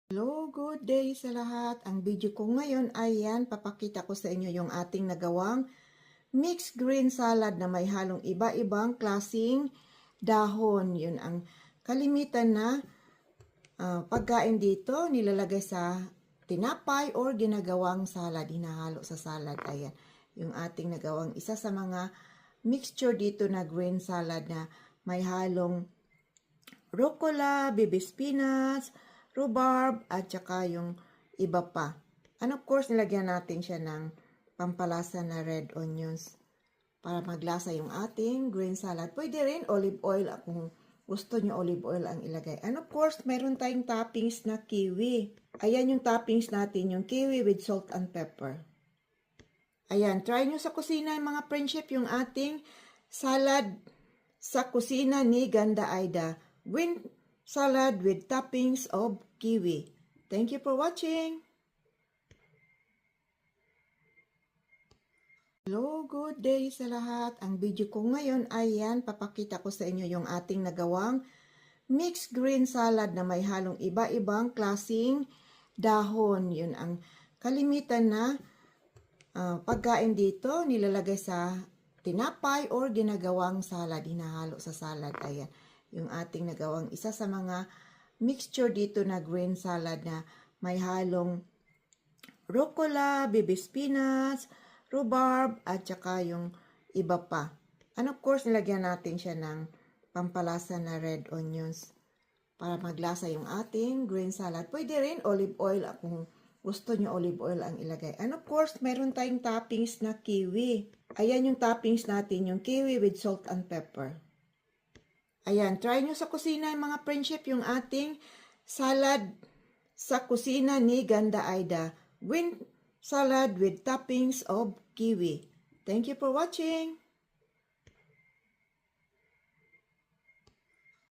Hello, good day sa lahat. Ang video ko ngayon ay papakita ko sa inyo yung ating nagawang mixed green salad na may halong iba-ibang klasing dahon. Yun ang kalimitan na pagkain dito, nilalagay sa tinapay or ginagawang salad, hinahalo sa salad. Ayan, yung ating nagawang isa sa mga mixture dito na green salad na may halong rucola, baby spinach, rhubarb, at saka yung iba pa. And of course, nilagyan natin siya ng pampalasa na red onions para maglasa yung ating green salad. Pwede rin olive oil kung gusto nyo olive oil ang ilagay. And of course, meron tayong toppings na kiwi. Ayan yung toppings natin, yung kiwi with salt and pepper. Ayan, try nyo sa kusina yung mga friendship, yung ating salad sa kusina ni Ganda Aida. Green salad with toppings of kiwi. Thank you for watching. Hello, good day sa lahat. Ang video ko ngayon ay papakita ko sa inyo yung ating nagawang mixed green salad na may halong iba-ibang klasing dahon. Yun ang kalimitan na pagkain dito, nilalagay sa tinapay or ginagawang salad, hinahalo sa salad. Ayan, yung ating nagawang isa sa mga mixture dito na green salad na may halong rucola, baby spinach, rhubarb, at saka yung iba pa. And of course, nilagyan natin siya ng pampalasa na red onions para maglasa yung ating green salad. Pwede rin olive oil kung gusto nyo olive oil ang ilagay. And of course, meron tayong toppings na kiwi. Ayan yung toppings natin, yung kiwi with salt and pepper. Ayan, try nyo sa kusina yung mga friendship, yung ating salad sa kusina ni Ganda Aida. Green salad with toppings of kiwi. Thank you for watching.